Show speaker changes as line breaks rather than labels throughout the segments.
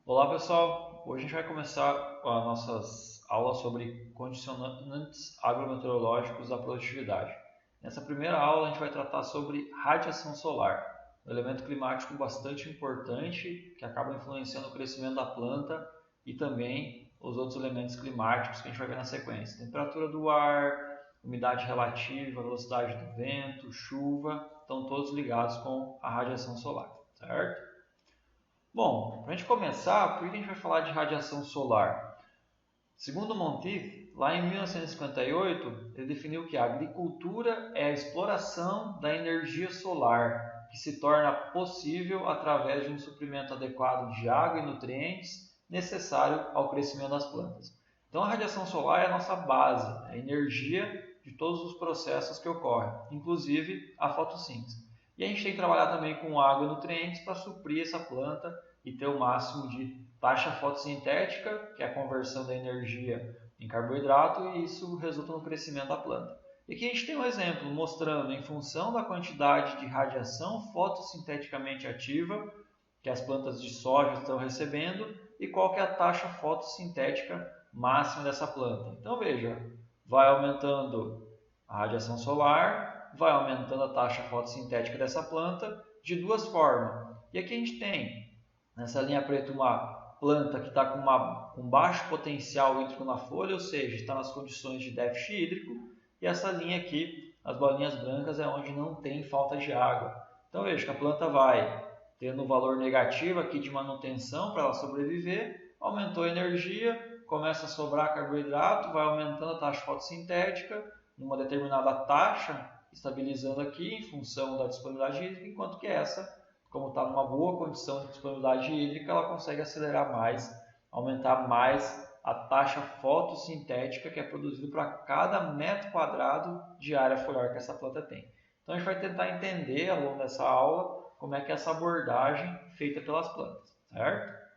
Olá pessoal, hoje a gente vai começar as nossas aulas sobre condicionantes agrometeorológicos da produtividade. Nessa primeira aula a gente vai tratar sobre radiação solar, um elemento climático bastante importante que acaba influenciando o crescimento da planta e também os outros elementos climáticos que a gente vai ver na sequência. Temperatura do ar, umidade relativa, velocidade do vento, chuva, estão todos ligados com a radiação solar, certo? Bom, para a gente começar, por que a gente vai falar de radiação solar? Segundo Monteith, lá em 1958, ele definiu que a agricultura é a exploração da energia solar, que se torna possível através de um suprimento adequado de água e nutrientes necessário ao crescimento das plantas. Então, a radiação solar é a nossa base, a energia de todos os processos que ocorrem, inclusive a fotossíntese. E a gente tem que trabalhar também com água e nutrientes para suprir essa planta e ter o máximo de taxa fotossintética, que é a conversão da energia em carboidrato, e isso resulta no crescimento da planta. E aqui a gente tem um exemplo mostrando, em função da quantidade de radiação fotossinteticamente ativa que as plantas de soja estão recebendo e qual que é a taxa fotossintética máxima dessa planta. Então veja, vai aumentando a radiação solar, vai aumentando a taxa fotossintética dessa planta de duas formas. E aqui a gente tem, nessa linha preta, uma planta que está com baixo potencial hídrico na folha, ou seja, está nas condições de déficit hídrico, e essa linha aqui, as bolinhas brancas, é onde não tem falta de água. Então veja que a planta vai tendo um valor negativo aqui de manutenção para ela sobreviver, aumentou a energia, começa a sobrar carboidrato, vai aumentando a taxa fotossintética, numa determinada taxa, estabilizando aqui em função da disponibilidade hídrica, enquanto que essa, como está numa boa condição de disponibilidade hídrica, ela consegue acelerar mais, aumentar mais a taxa fotossintética que é produzida para cada metro quadrado de área foliar que essa planta tem. Então a gente vai tentar entender ao longo dessa aula como é que é essa abordagem feita pelas plantas, certo?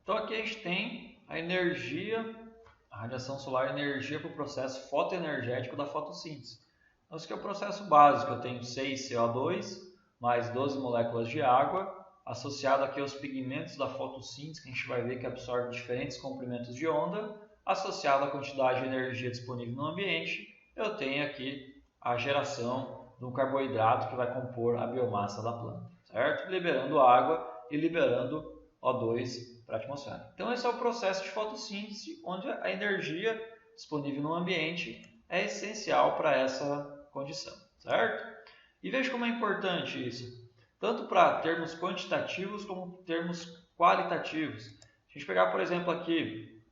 Então aqui a gente tem a energia, a radiação solar, energia para o processo fotoenergético da fotossíntese. Então, esse aqui é o processo básico. Eu tenho 6 CO2 mais 12 moléculas de água, associado aqui aos pigmentos da fotossíntese, que a gente vai ver que absorve diferentes comprimentos de onda, associado à quantidade de energia disponível no ambiente, eu tenho aqui a geração de um carboidrato que vai compor a biomassa da planta, certo? Liberando água e liberando O2 para a atmosfera. Então, esse é o processo de fotossíntese, onde a energia disponível no ambiente é essencial para essa condição, certo? E veja como é importante isso, tanto para termos quantitativos como termos qualitativos. Se a gente pegar, por exemplo, aqui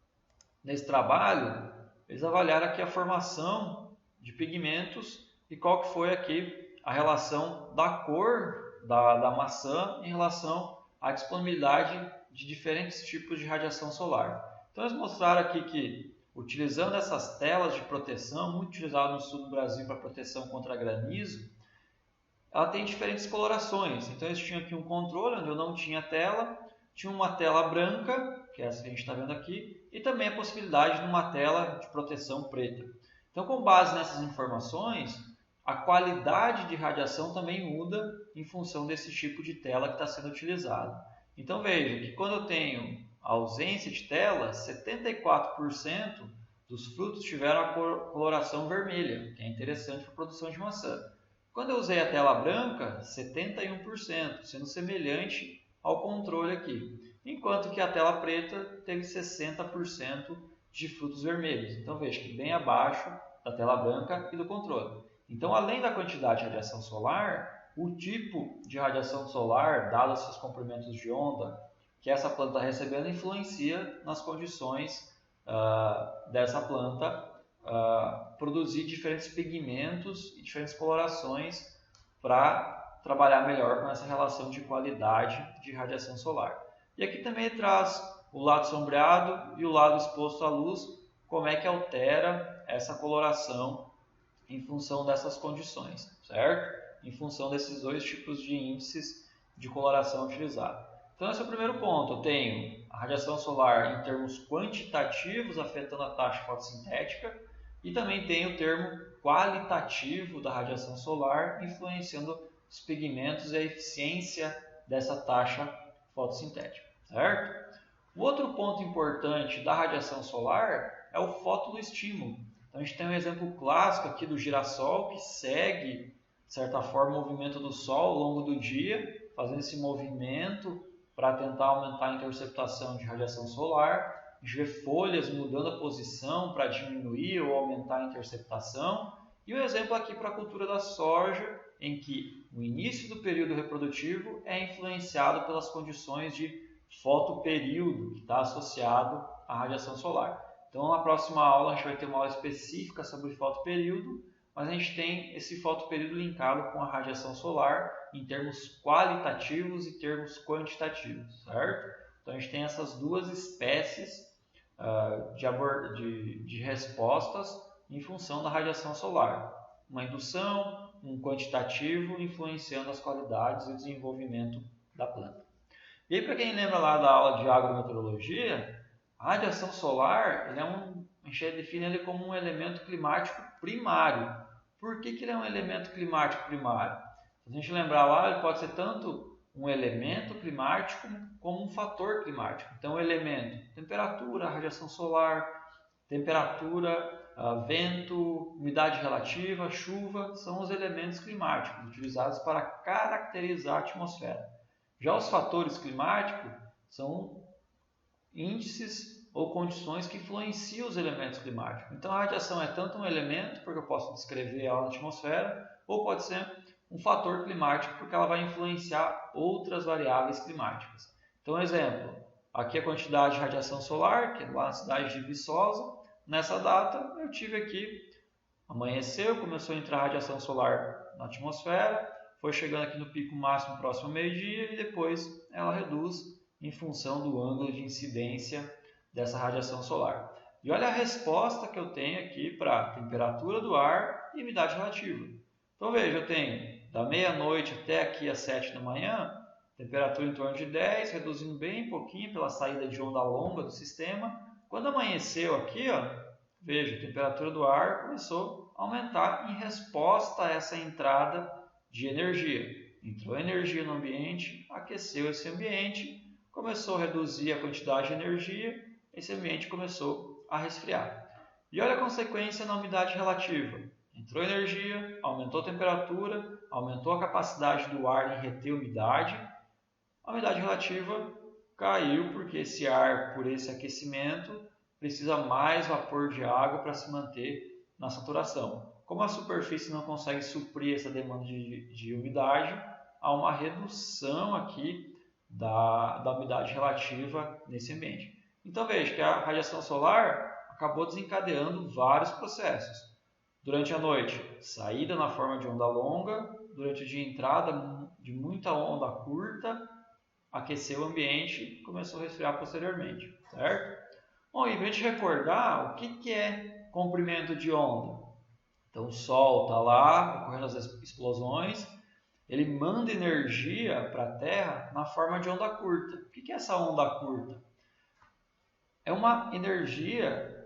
nesse trabalho, eles avaliaram aqui a formação de pigmentos e qual que foi aqui a relação da cor da maçã em relação à disponibilidade de diferentes tipos de radiação solar. Então eles mostraram aqui que, utilizando essas telas de proteção, muito utilizado no sul do Brasil para proteção contra granizo, ela tem diferentes colorações. Então eles tinham aqui um controle onde eu não tinha tela, tinha uma tela branca, que é essa que a gente está vendo aqui, e também a possibilidade de uma tela de proteção preta. Então, com base nessas informações, a qualidade de radiação também muda em função desse tipo de tela que está sendo utilizado. Então veja que quando eu tenho a ausência de tela, 74% dos frutos tiveram a coloração vermelha, que é interessante para a produção de maçã. Quando eu usei a tela branca, 71%, sendo semelhante ao controle aqui. Enquanto que a tela preta teve 60% de frutos vermelhos. Então veja que bem abaixo da tela branca e do controle. Então, além da quantidade de radiação solar, o tipo de radiação solar, dados seus comprimentos de onda que essa planta está recebendo, influencia nas condições dessa planta produzir diferentes pigmentos e diferentes colorações para trabalhar melhor com essa relação de qualidade de radiação solar. E aqui também traz o lado sombreado e o lado exposto à luz, como é que altera essa coloração em função dessas condições, certo? Em função desses dois tipos de índices de coloração utilizados. Então esse é o primeiro ponto. Eu tenho a radiação solar em termos quantitativos afetando a taxa fotossintética e também tem o termo qualitativo da radiação solar influenciando os pigmentos e a eficiência dessa taxa fotossintético, certo? O outro ponto importante da radiação solar é o fotoestímulo. Então a gente tem um exemplo clássico aqui do girassol que segue, de certa forma, o movimento do Sol ao longo do dia, fazendo esse movimento para tentar aumentar a interceptação de radiação solar. A gente vê folhas mudando a posição para diminuir ou aumentar a interceptação. E o exemplo aqui para a cultura da soja, em que o início do período reprodutivo é influenciado pelas condições de fotoperíodo, que está associado à radiação solar. Então, na próxima aula, a gente vai ter uma aula específica sobre fotoperíodo, mas a gente tem esse fotoperíodo linkado com a radiação solar em termos qualitativos e termos quantitativos, certo? Então, a gente tem essas duas espécies de respostas em função da radiação solar. Uma indução, um quantitativo, influenciando as qualidades e o desenvolvimento da planta. E aí, para quem lembra lá da aula de agrometeorologia, a radiação solar, a gente define ele como um elemento climático primário. Por que ele é um elemento climático primário? Se a gente lembrar lá, ele pode ser tanto um elemento climático como um fator climático. Então, o elemento, temperatura, radiação solar, temperatura, vento, umidade relativa, chuva, são os elementos climáticos utilizados para caracterizar a atmosfera. Já os fatores climáticos são índices ou condições que influenciam os elementos climáticos. Então a radiação é tanto um elemento, porque eu posso descrever ela na atmosfera, ou pode ser um fator climático, porque ela vai influenciar outras variáveis climáticas. Então, exemplo, aqui a quantidade de radiação solar, que é lá na cidade de Viçosa. Nessa data eu tive aqui, amanheceu, começou a entrar radiação solar na atmosfera, foi chegando aqui no pico máximo próximo ao meio-dia e depois ela reduz em função do ângulo de incidência dessa radiação solar. E olha a resposta que eu tenho aqui para a temperatura do ar e umidade relativa. Então veja, eu tenho da meia-noite até aqui às 7 da manhã, temperatura em torno de 10, reduzindo bem pouquinho pela saída de onda longa do sistema. Quando amanheceu aqui, veja, a temperatura do ar começou a aumentar em resposta a essa entrada de energia. Entrou energia no ambiente, aqueceu esse ambiente, começou a reduzir a quantidade de energia, esse ambiente começou a resfriar. E olha a consequência na umidade relativa. Entrou energia, aumentou a temperatura, aumentou a capacidade do ar em reter umidade, a umidade relativa caiu porque esse ar, por esse aquecimento, precisa mais vapor de água para se manter na saturação. Como a superfície não consegue suprir essa demanda de umidade, há uma redução aqui da umidade relativa nesse ambiente. Então veja que a radiação solar acabou desencadeando vários processos. Durante a noite, saída na forma de onda longa, durante o dia, entrada de muita onda curta, aqueceu o ambiente e começou a resfriar posteriormente, certo? Bom, e para a gente recordar, o que é comprimento de onda? Então o Sol está lá, ocorrendo as explosões, ele manda energia para a Terra na forma de onda curta. O que é essa onda curta? É uma energia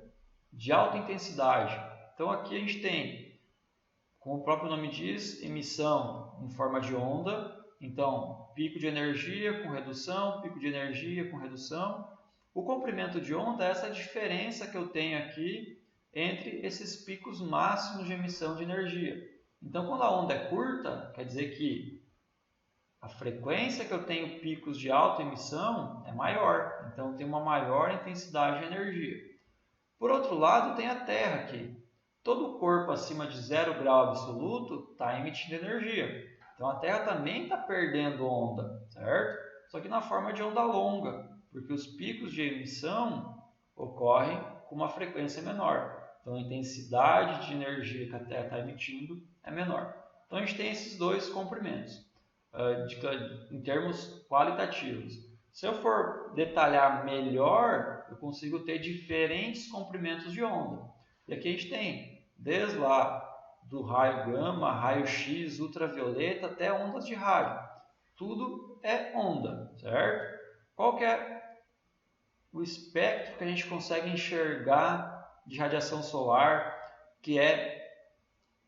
de alta intensidade. Então aqui a gente tem, como o próprio nome diz, emissão em forma de onda. Então, pico de energia com redução, pico de energia com redução. O comprimento de onda é essa diferença que eu tenho aqui entre esses picos máximos de emissão de energia. Então, quando a onda é curta, quer dizer que a frequência que eu tenho picos de alta emissão é maior. Então, tem uma maior intensidade de energia. Por outro lado, tem a Terra aqui. Todo corpo acima de 0 grau absoluto está emitindo energia. Então, a Terra também está perdendo onda, certo? Só que na forma de onda longa, porque os picos de emissão ocorrem com uma frequência menor. Então, a intensidade de energia que a Terra está emitindo é menor. Então, a gente tem esses dois comprimentos, em termos qualitativos. Se eu for detalhar melhor, eu consigo ter diferentes comprimentos de onda. E aqui a gente tem, desde lá do raio gama, raio X, ultravioleta, até ondas de rádio. Tudo é onda, certo? Qual que é o espectro que a gente consegue enxergar de radiação solar, que é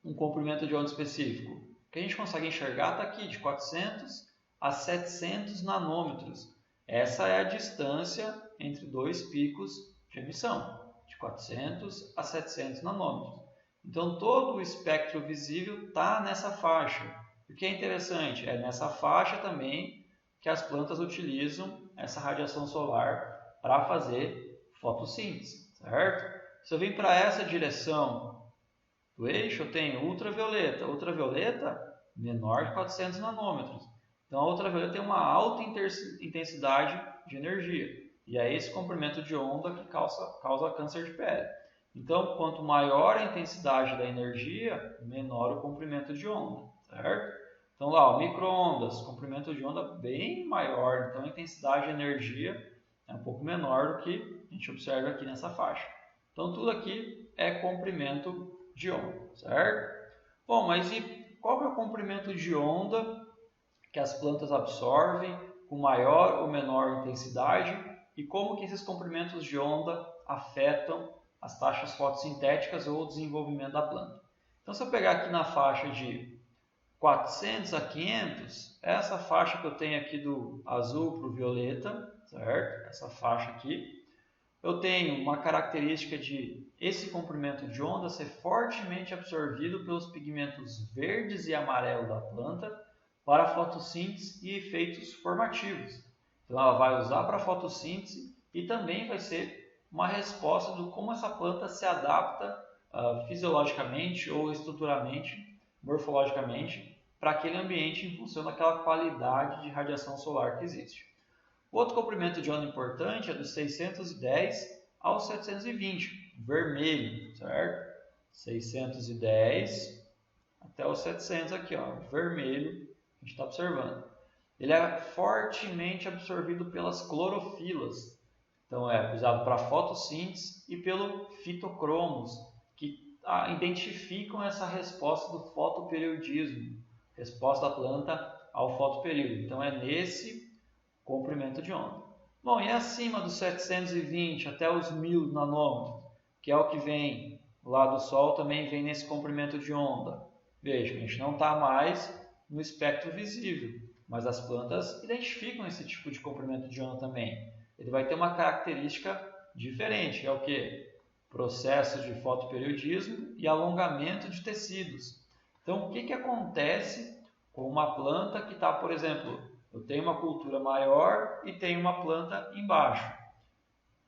um comprimento de onda específico? O que a gente consegue enxergar está aqui, de 400 a 700 nanômetros. Essa é a distância entre dois picos de emissão, de 400 a 700 nanômetros. Então, todo o espectro visível está nessa faixa. O que é interessante, é nessa faixa também que as plantas utilizam essa radiação solar para fazer fotossíntese, certo? Se eu vim para essa direção do eixo, eu tenho ultravioleta. Ultravioleta menor de 400 nanômetros. Então, a ultravioleta tem uma alta intensidade de energia. E é esse comprimento de onda que causa câncer de pele. Então, quanto maior a intensidade da energia, menor o comprimento de onda, certo? Então, lá, micro-ondas, comprimento de onda bem maior. Então, a intensidade de energia é um pouco menor do que a gente observa aqui nessa faixa. Então, tudo aqui é comprimento de onda, certo? Bom, mas e qual é o comprimento de onda que as plantas absorvem com maior ou menor intensidade e como que esses comprimentos de onda afetam as taxas fotossintéticas ou o desenvolvimento da planta? Então, se eu pegar aqui na faixa de 400 a 500, essa faixa que eu tenho aqui do azul para o violeta, certo? Essa faixa aqui, eu tenho uma característica de esse comprimento de onda ser fortemente absorvido pelos pigmentos verdes e amarelos da planta para fotossíntese e efeitos formativos. Então, ela vai usar para fotossíntese e também vai ser uma resposta do como essa planta se adapta fisiologicamente ou estruturalmente, morfologicamente, para aquele ambiente em função daquela qualidade de radiação solar que existe. O outro comprimento de onda importante é dos 610 ao 720, vermelho, certo? 610 até os 700 aqui, ó, vermelho, a gente está observando. Ele é fortemente absorvido pelas clorofilas, então é usado para fotossíntese e pelo fitocromos, que identificam essa resposta do fotoperiodismo, resposta da planta ao fotoperíodo. Então é nesse comprimento de onda. Bom, e acima dos 720 até os 1000 nanômetros, que é o que vem lá do Sol, também vem nesse comprimento de onda. Veja, a gente não está mais no espectro visível, mas as plantas identificam esse tipo de comprimento de onda também. Ele vai ter uma característica diferente, é o que? Processo de fotoperiodismo e alongamento de tecidos. Então, o que acontece com uma planta que está, por exemplo, eu tenho uma cultura maior e tenho uma planta embaixo.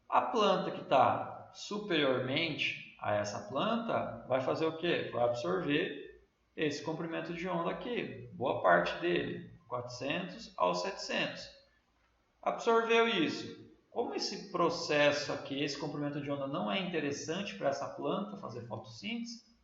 A planta que está superiormente a essa planta vai fazer o quê? Vai absorver esse comprimento de onda aqui, boa parte dele, 400 aos 700. Absorveu isso. Como esse processo aqui, esse comprimento de onda não é interessante para essa planta fazer fotossíntese,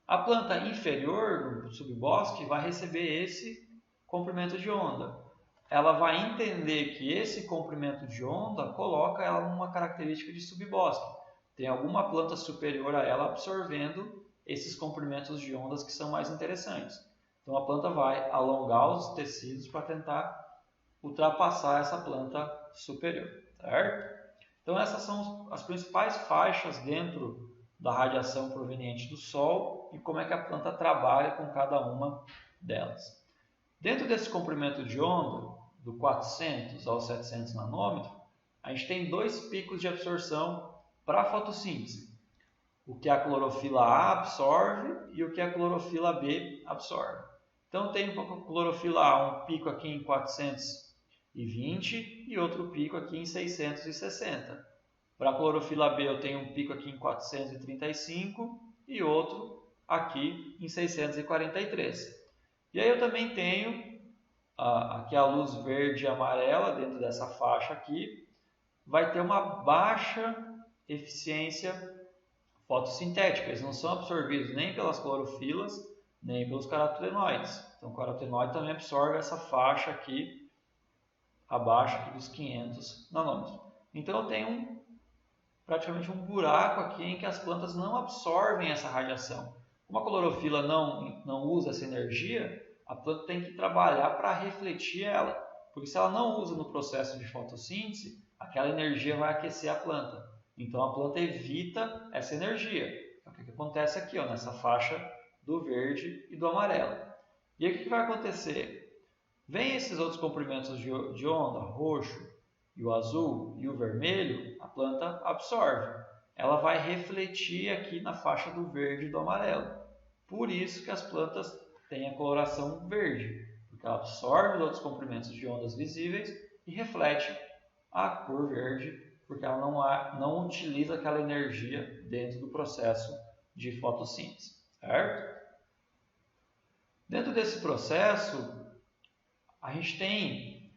a planta inferior do subbosque vai receber esse comprimento de onda. Ela vai entender que esse comprimento de onda coloca ela numa característica de subbosque. Tem alguma planta superior a ela absorvendo esses comprimentos de ondas que são mais interessantes. Então a planta vai alongar os tecidos para tentar ultrapassar essa planta superior, certo? Então essas são as principais faixas dentro da radiação proveniente do Sol e como é que a planta trabalha com cada uma delas. Dentro desse comprimento de onda, do 400 ao 700 nanômetros, a gente tem dois picos de absorção para a fotossíntese. O que a clorofila A absorve e o que a clorofila B absorve. Então tem para a clorofila A um pico aqui em 420 e outro pico aqui em 660. Para a clorofila B eu tenho um pico aqui em 435 e outro aqui em 643. E aí eu também tenho aqui a luz verde e amarela dentro dessa faixa aqui, vai ter uma baixa eficiência fotossintética. Eles não são absorvidos nem pelas clorofilas, nem pelos carotenoides. Então o carotenoide também absorve essa faixa aqui, abaixo aqui dos 500 nanômetros. Então eu tenho praticamente um buraco aqui em que as plantas não absorvem essa radiação. Como a clorofila não usa essa energia, a planta tem que trabalhar para refletir ela. Porque se ela não usa no processo de fotossíntese, aquela energia vai aquecer a planta. Então a planta evita essa energia. Então, o que acontece aqui, ó, nessa faixa do verde e do amarelo. E aí o que vai acontecer? Vem esses outros comprimentos de onda, roxo e o azul e o vermelho, a planta absorve. Ela vai refletir aqui na faixa do verde e do amarelo. Por isso que as plantas têm a coloração verde, porque ela absorve os outros comprimentos de ondas visíveis e reflete a cor verde, porque ela não utiliza aquela energia dentro do processo de fotossíntese, certo? Dentro desse processo, a gente tem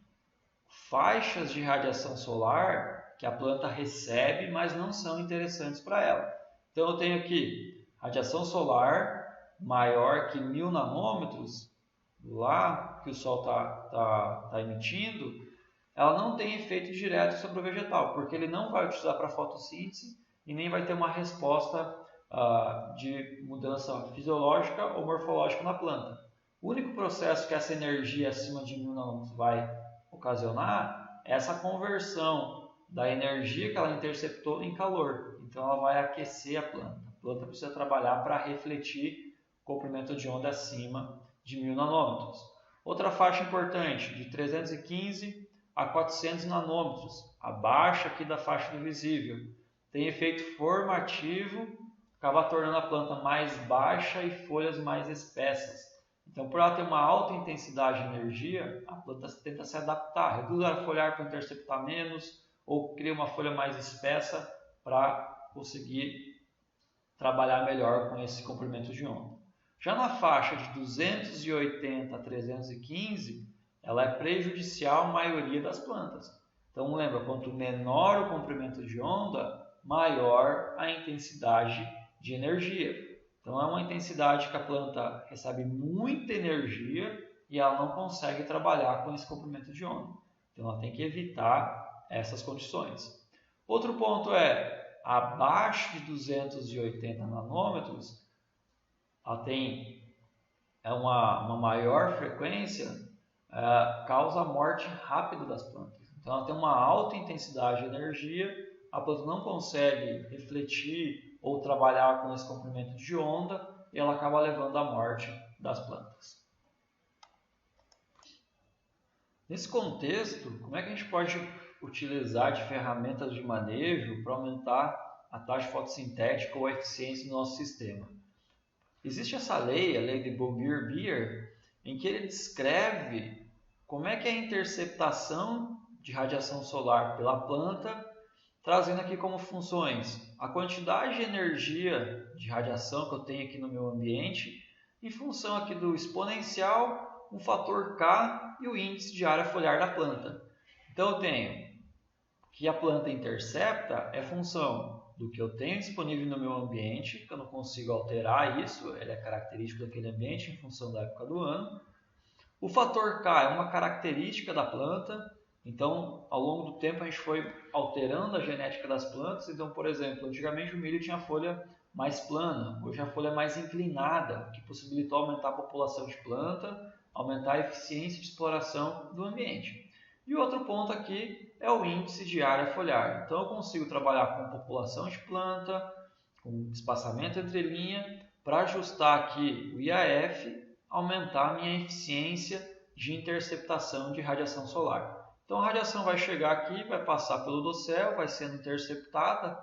faixas de radiação solar que a planta recebe, mas não são interessantes para ela. Então eu tenho aqui radiação solar maior que 1000 nanômetros, lá que o Sol tá emitindo, ela não tem efeito direto sobre o vegetal, porque ele não vai utilizar para fotossíntese e nem vai ter uma resposta de mudança fisiológica ou morfológica na planta. O único processo que essa energia acima de 1000 nanômetros vai ocasionar é essa conversão da energia que ela interceptou em calor. Então ela vai aquecer a planta. A planta precisa trabalhar para refletir comprimento de onda acima de 1000 nanômetros. Outra faixa importante, de 315 a 400 nanômetros, abaixo aqui da faixa do visível. Tem efeito formativo, acaba tornando a planta mais baixa e folhas mais espessas. Então, por ela ter uma alta intensidade de energia, a planta tenta se adaptar, reduz a foliar para interceptar menos, ou cria uma folha mais espessa para conseguir trabalhar melhor com esse comprimento de onda. Já na faixa de 280 a 315, ela é prejudicial à maioria das plantas. Então lembra, quanto menor o comprimento de onda, maior a intensidade de energia. Então é uma intensidade que a planta recebe muita energia e ela não consegue trabalhar com esse comprimento de onda. Então ela tem que evitar essas condições. Outro ponto é, abaixo de 280 nanômetros, ela tem uma maior frequência, causa a morte rápida das plantas. Então ela tem uma alta intensidade de energia, a planta não consegue refletir ou trabalhar com esse comprimento de onda e ela acaba levando à morte das plantas. Nesse contexto, como é que a gente pode utilizar de ferramentas de manejo para aumentar a taxa fotossintética ou a eficiência do nosso sistema? Existe essa lei, a lei de Bouguer-Beer, em que ele descreve como é que é a interceptação de radiação solar pela planta, trazendo aqui como funções a quantidade de energia de radiação que eu tenho aqui no meu ambiente, em função aqui do exponencial, o fator K e o índice de área foliar da planta. Então eu tenho que a planta intercepta é função do que eu tenho disponível no meu ambiente, que eu não consigo alterar isso, ele é característico daquele ambiente em função da época do ano. O fator K é uma característica da planta, então ao longo do tempo a gente foi alterando a genética das plantas. Então, por exemplo, antigamente o milho tinha folha mais plana, hoje a folha é mais inclinada, que possibilitou aumentar a população de planta, aumentar a eficiência de exploração do ambiente. E outro ponto aqui é o índice de área foliar. Então eu consigo trabalhar com população de planta, com espaçamento entre linha, para ajustar aqui o IAF, aumentar a minha eficiência de interceptação de radiação solar. Então a radiação vai chegar aqui, vai passar pelo dossel, vai sendo interceptada,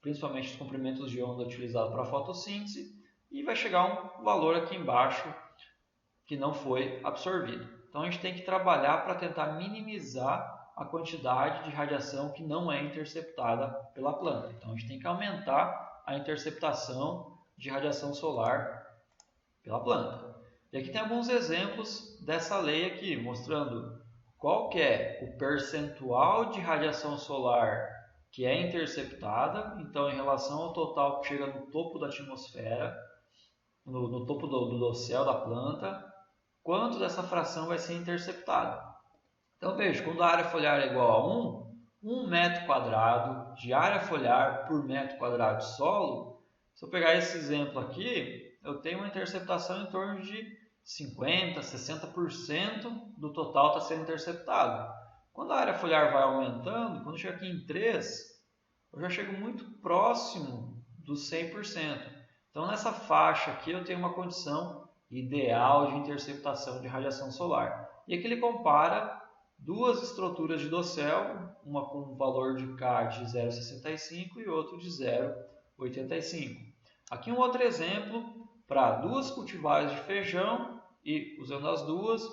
principalmente os comprimentos de onda utilizados para fotossíntese, e vai chegar um valor aqui embaixo que não foi absorvido. Então a gente tem que trabalhar para tentar minimizar a quantidade de radiação que não é interceptada pela planta. Então a gente tem que aumentar a interceptação de radiação solar pela planta. E aqui tem alguns exemplos dessa lei aqui, mostrando qual que é o percentual de radiação solar que é interceptada, então em relação ao total que chega no topo da atmosfera, no topo do dossel da planta, quanto dessa fração vai ser interceptada. Então veja, quando a área foliar é igual a 1 metro quadrado de área foliar por metro quadrado de solo, se eu pegar esse exemplo aqui, eu tenho uma interceptação em torno de 50%, 60% do total está sendo interceptado. Quando a área foliar vai aumentando, quando chega aqui em 3, eu já chego muito próximo dos 100%. Então nessa faixa aqui eu tenho uma condição ideal de interceptação de radiação solar. E aqui ele compara duas estruturas de docel, uma com um valor de K de 0,65 e outro de 0,85. Aqui um outro exemplo para duas cultivares de feijão e usando as duas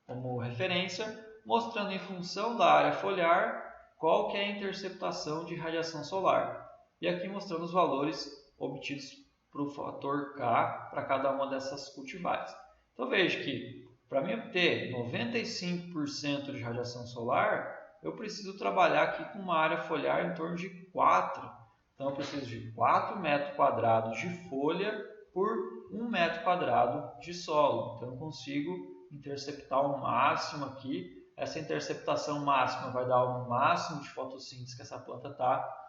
como referência, mostrando em função da área foliar qual que é a interceptação de radiação solar. E aqui mostrando os valores obtidos para o fator K para cada uma dessas cultivares. Então veja que para mim obter 95% de radiação solar, eu preciso trabalhar aqui com uma área foliar em torno de 4. Então eu preciso de 4 metros quadrados de folha por 1 metro quadrado de solo. Então eu consigo interceptar o máximo aqui. Essa interceptação máxima vai dar o máximo de fotossíntese que essa planta está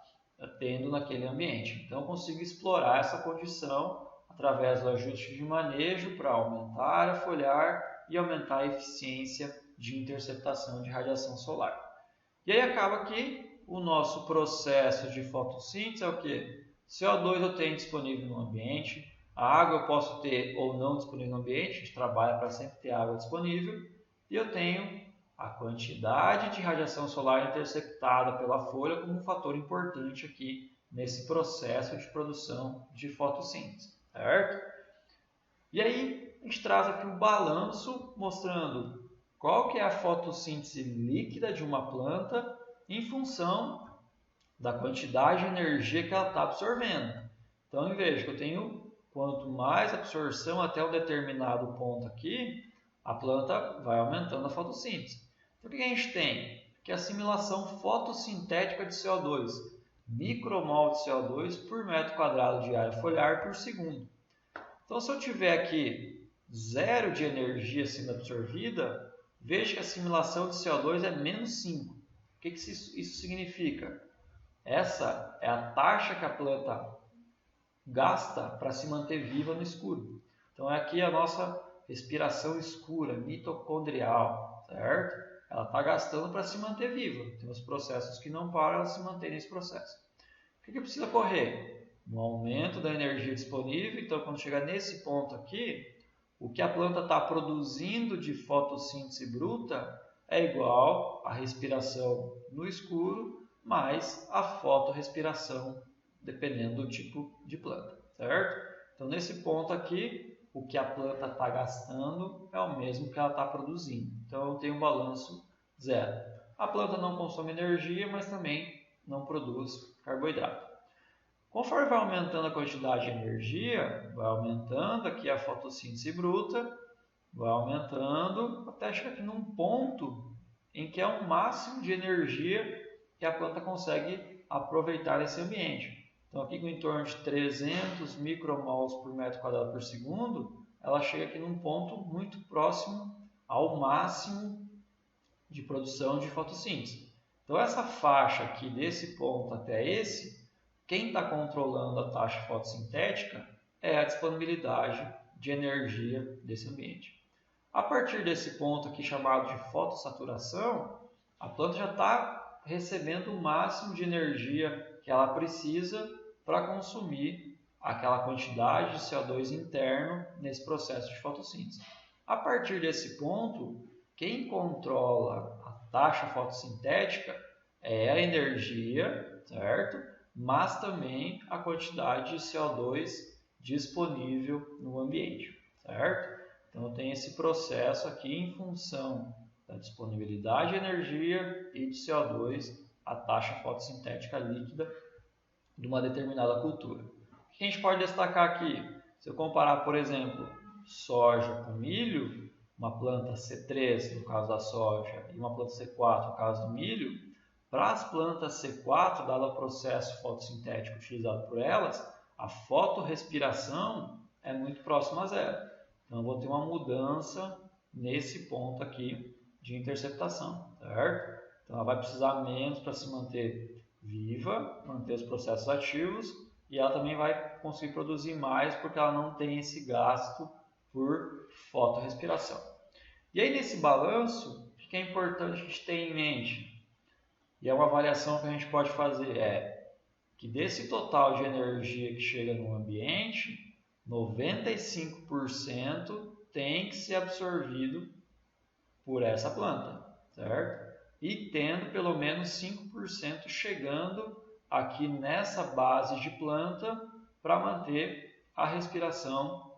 tendo naquele ambiente. Então eu consigo explorar essa condição através do ajuste de manejo para aumentar a área foliar e aumentar a eficiência de interceptação de radiação solar. E aí acaba que o nosso processo de fotossíntese é o quê? CO2 eu tenho disponível no ambiente, a água eu posso ter ou não disponível no ambiente, a gente trabalha para sempre ter água disponível, e eu tenho a quantidade de radiação solar interceptada pela folha como um fator importante aqui nesse processo de produção de fotossíntese, certo? E aí a gente traz aqui um balanço mostrando qual que é a fotossíntese líquida de uma planta em função da quantidade de energia que ela está absorvendo. Então veja que eu tenho quanto mais absorção até um determinado ponto aqui, a planta vai aumentando a fotossíntese. Então o que a gente tem? Que é a assimilação fotossintética de CO2, micromol de CO2 por metro quadrado de área foliar por segundo. Então se eu tiver aqui zero de energia sendo absorvida, veja que a assimilação de CO2 é menos 5. O que isso significa? Essa é a taxa que a planta gasta para se manter viva no escuro. Então aqui é a nossa respiração escura, mitocondrial, certo? Ela está gastando para se manter viva. Tem os processos que não param, ela se mantém nesse processo. O que precisa ocorrer? Um aumento da energia disponível. Então quando chegar nesse ponto aqui, o que a planta está produzindo de fotossíntese bruta é igual à respiração no escuro mais a fotorrespiração, dependendo do tipo de planta, certo? Então nesse ponto aqui, o que a planta está gastando é o mesmo que ela está produzindo. Então eu tenho um balanço zero. A planta não consome energia, mas também não produz carboidrato. Conforme vai aumentando a quantidade de energia, vai aumentando aqui a fotossíntese bruta, vai aumentando até chegar aqui num ponto em que é um máximo de energia que a planta consegue aproveitar nesse ambiente. Então aqui com em torno de 300 micromols por metro quadrado por segundo, ela chega aqui num ponto muito próximo ao máximo de produção de fotossíntese. Então essa faixa aqui desse ponto até esse, quem está controlando a taxa fotossintética é a disponibilidade de energia desse ambiente. A partir desse ponto aqui chamado de fotossaturação, a planta já está recebendo o máximo de energia que ela precisa para consumir aquela quantidade de CO2 interno nesse processo de fotossíntese. A partir desse ponto, quem controla a taxa fotossintética é a energia, certo? Mas também a quantidade de CO2 disponível no ambiente, certo? Então eu tenho esse processo aqui em função da disponibilidade de energia e de CO2, a taxa fotossintética líquida de uma determinada cultura. O que a gente pode destacar aqui? Se eu comparar, por exemplo, soja com milho, uma planta C3 no caso da soja e uma planta C4 no caso do milho, para as plantas C4, dado o processo fotossintético utilizado por elas, a fotorrespiração é muito próxima a zero. Então eu vou ter uma mudança nesse ponto aqui de interceptação, certo? Então ela vai precisar menos para se manter viva, manter os processos ativos, e ela também vai conseguir produzir mais porque ela não tem esse gasto por fotorrespiração. E aí nesse balanço, o que é importante a gente ter em mente? E é uma avaliação que a gente pode fazer, é que desse total de energia que chega no ambiente, 95% tem que ser absorvido por essa planta, certo? E tendo pelo menos 5% chegando aqui nessa base de planta para manter a respiração,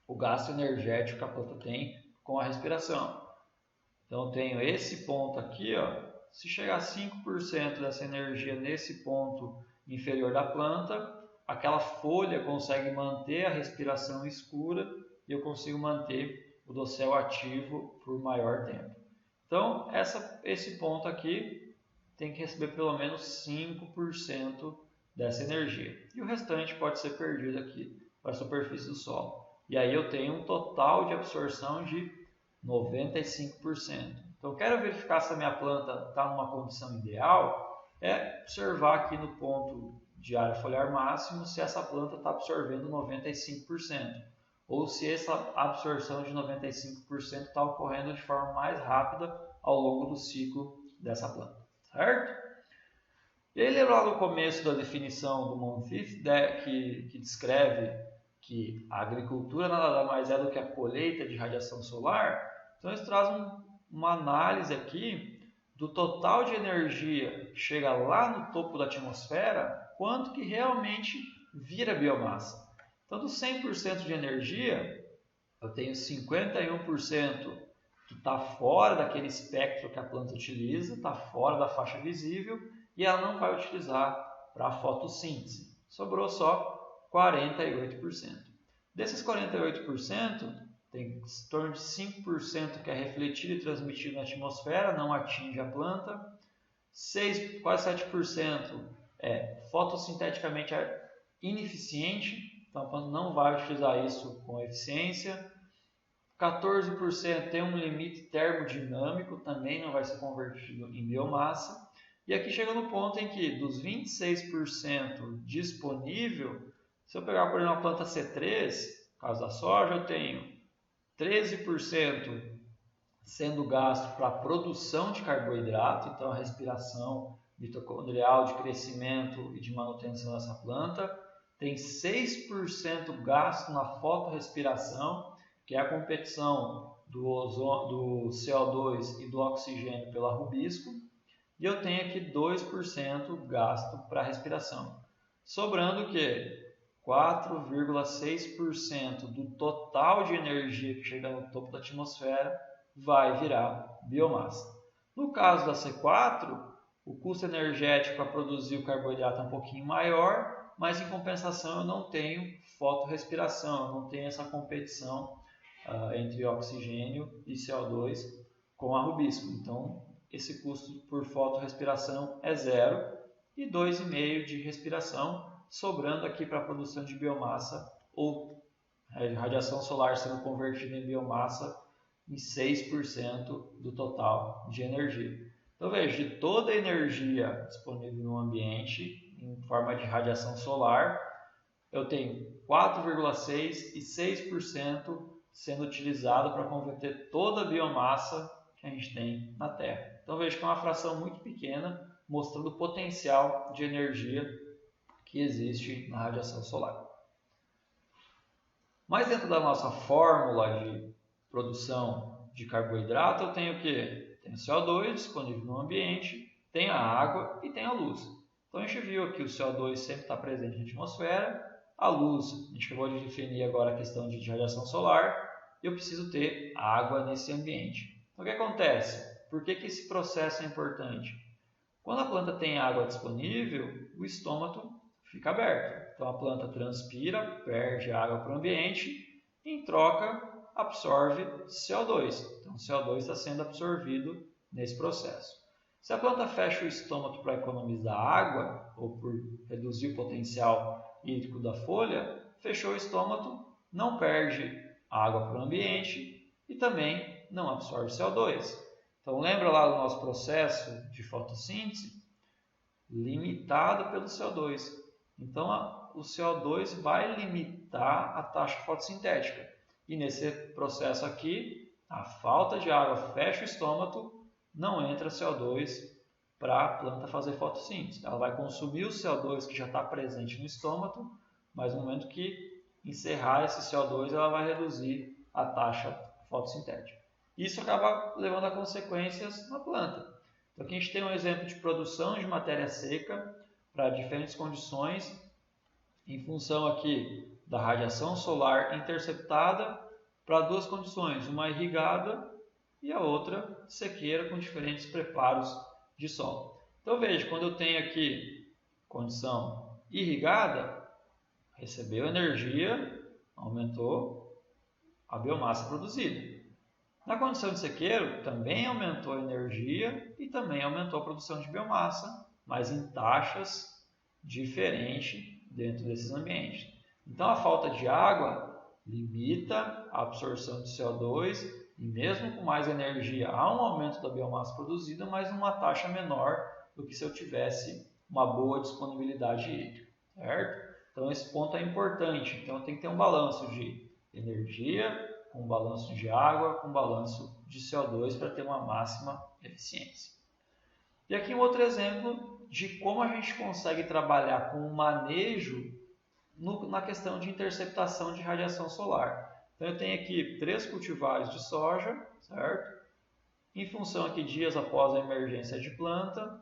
o gasto energético que a planta tem com a respiração. Então, eu tenho esse ponto aqui, ó, se chegar a 5% dessa energia nesse ponto inferior da planta, aquela folha consegue manter a respiração escura e eu consigo manter o dossel ativo por maior tempo. Então, esse ponto aqui tem que receber pelo menos 5% dessa energia. E o restante pode ser perdido aqui para a superfície do solo. E aí eu tenho um total de absorção de 95%. Então, eu quero verificar se a minha planta está numa condição ideal, é observar aqui no ponto de área foliar máximo se essa planta está absorvendo 95%, ou se essa absorção de 95% está ocorrendo de forma mais rápida ao longo do ciclo dessa planta, certo? E aí, lembra lá no começo da definição do Monfils, que descreve que a agricultura nada mais é do que a colheita de radiação solar? Então, eles trazem uma análise aqui do total de energia que chega lá no topo da atmosfera, quanto que realmente vira biomassa. Então, dos 100% de energia, eu tenho 51% que está fora daquele espectro que a planta utiliza, está fora da faixa visível, e ela não vai utilizar para a fotossíntese. Sobrou só 48%. Desses 48%, tem em torno de 5% que é refletido e transmitido na atmosfera, não atinge a planta. Quase 7% é fotossinteticamente ineficiente, então a planta não vai utilizar isso com eficiência. 14% tem um limite termodinâmico, também não vai ser convertido em biomassa. E aqui chega no ponto em que dos 26% disponível, se eu pegar por exemplo uma planta C3, no caso da soja, eu tenho 13% sendo gasto para a produção de carboidrato, então a respiração mitocondrial de crescimento e de manutenção dessa planta. Tem 6% gasto na fotorrespiração, que é a competição do CO2 e do oxigênio pela rubisco. E eu tenho aqui 2% gasto para a respiração. Sobrando o quê? 4,6% do total de energia que chega no topo da atmosfera vai virar biomassa. No caso da C4, o custo energético para produzir o carboidrato é um pouquinho maior, mas em compensação eu não tenho fotorrespiração, eu não tenho essa competição entre oxigênio e CO2 com a rubisco. Então, esse custo por fotorrespiração é zero e 2,5% de respiração, sobrando aqui para a produção de biomassa ou radiação solar sendo convertida em biomassa em 6% do total de energia. Então veja, de toda a energia disponível no ambiente em forma de radiação solar, eu tenho 4,6% e 6% sendo utilizado para converter toda a biomassa que a gente tem na Terra. Então veja que é uma fração muito pequena, mostrando o potencial de energia que existe na radiação solar. Mas dentro da nossa fórmula de produção de carboidrato, eu tenho o quê? Tenho CO2 disponível no ambiente, tenho a água e tenho a luz. Então a gente viu que o CO2 sempre está presente na atmosfera, a luz, a gente acabou de definir agora a questão de radiação solar, e eu preciso ter água nesse ambiente. Então o que acontece? Por que esse processo é importante? Quando a planta tem água disponível, o estômago fica aberto. Então a planta transpira, perde água para o ambiente e em troca absorve CO2. Então o CO2 está sendo absorvido nesse processo. Se a planta fecha o estômago para economizar água ou por reduzir o potencial hídrico da folha, fechou o estômago, não perde água para o ambiente e também não absorve CO2. Então lembra lá do nosso processo de fotossíntese? Limitado pelo CO2. Então o CO2 vai limitar a taxa fotossintética. E nesse processo aqui, a falta de água fecha o estômago, não entra CO2 para a planta fazer fotossíntese. Ela vai consumir o CO2 que já está presente no estômago, mas no momento que encerrar esse CO2, ela vai reduzir a taxa fotossintética. Isso acaba levando a consequências na planta. Então aqui a gente tem um exemplo de produção de matéria seca para diferentes condições, em função aqui da radiação solar interceptada para duas condições, uma irrigada e a outra sequeira com diferentes preparos de solo. Então veja, quando eu tenho aqui condição irrigada, recebeu energia, aumentou a biomassa produzida. Na condição de sequeiro, também aumentou a energia e também aumentou a produção de biomassa, mas em taxas diferentes dentro desses ambientes. Então, a falta de água limita a absorção de CO2 e mesmo com mais energia há um aumento da biomassa produzida, mas uma taxa menor do que se eu tivesse uma boa disponibilidade hídrica, certo? Então, esse ponto é importante. Então, tem que ter um balanço de energia, com balanço de água, com balanço de CO2 para ter uma máxima eficiência. E aqui um outro exemplo de como a gente consegue trabalhar com o manejo na questão de interceptação de radiação solar. Então eu tenho aqui 3 cultivares de soja, certo? Em função aqui dias após a emergência de planta,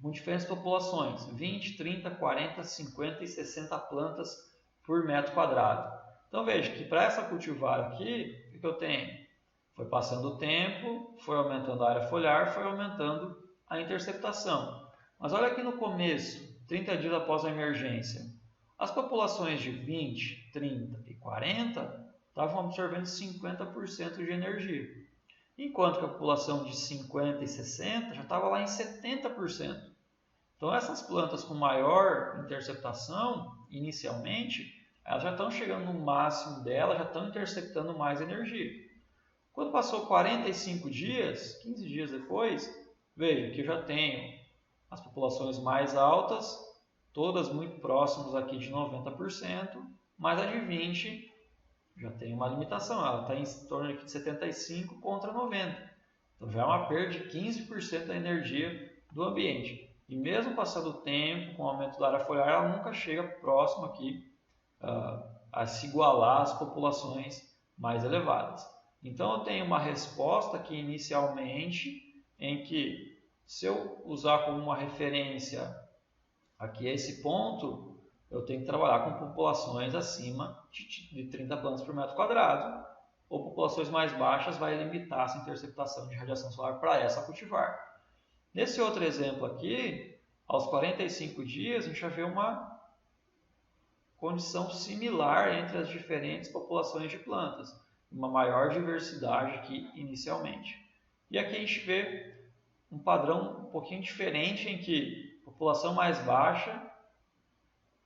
com diferentes populações, 20, 30, 40, 50 e 60 plantas por metro quadrado. Então veja que para essa cultivar aqui, o que eu tenho? Foi passando o tempo, foi aumentando a área foliar, foi aumentando a interceptação. Mas olha aqui no começo, 30 dias após a emergência, as populações de 20, 30 e 40 estavam absorvendo 50% de energia, enquanto que a população de 50 e 60 já estava lá em 70%. Então essas plantas com maior interceptação, inicialmente, elas já estão chegando no máximo dela, já estão interceptando mais energia. Quando passou 45 dias, 15 dias depois, veja que eu já tenho as populações mais altas, todas muito próximas aqui de 90%, mas a de 20 já tem uma limitação, ela está em torno aqui de 75 contra 90. Então já é uma perda de 15% da energia do ambiente. E mesmo passando o tempo, com o aumento da área foliar, ela nunca chega próximo aqui a se igualar às populações mais elevadas. Então eu tenho uma resposta aqui inicialmente em que, se eu usar como uma referência aqui esse ponto, eu tenho que trabalhar com populações acima de 30 plantas por metro quadrado, ou populações mais baixas vai limitar essa interceptação de radiação solar para essa cultivar. Nesse outro exemplo aqui, aos 45 dias, a gente já vê uma condição similar entre as diferentes populações de plantas, uma maior diversidade aqui inicialmente. E aqui a gente vê um padrão um pouquinho diferente em que a população mais baixa,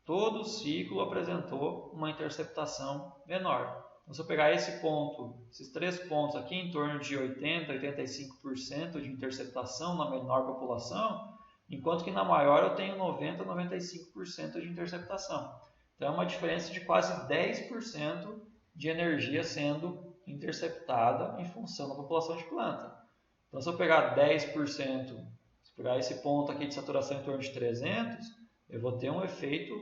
todo o ciclo apresentou uma interceptação menor. Então, se eu pegar esse ponto, esses 3 pontos aqui, em torno de 80% a 85% de interceptação na menor população, enquanto que na maior eu tenho 90% a 95% de interceptação. Então é uma diferença de quase 10% de energia sendo interceptada em função da população de planta. Então se eu pegar 10%, se eu pegar esse ponto aqui de saturação em torno de 300, eu vou ter um efeito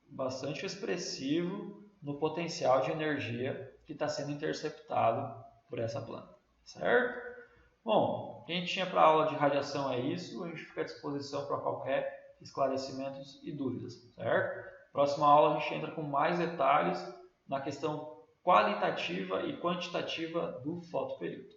bastante expressivo no potencial de energia que está sendo interceptado por essa planta, certo? Bom, o que a gente tinha para a aula de radiação é isso, a gente fica à disposição para qualquer esclarecimentos e dúvidas, certo? Próxima aula a gente entra com mais detalhes na questão qualitativa e quantitativa do fotoperíodo.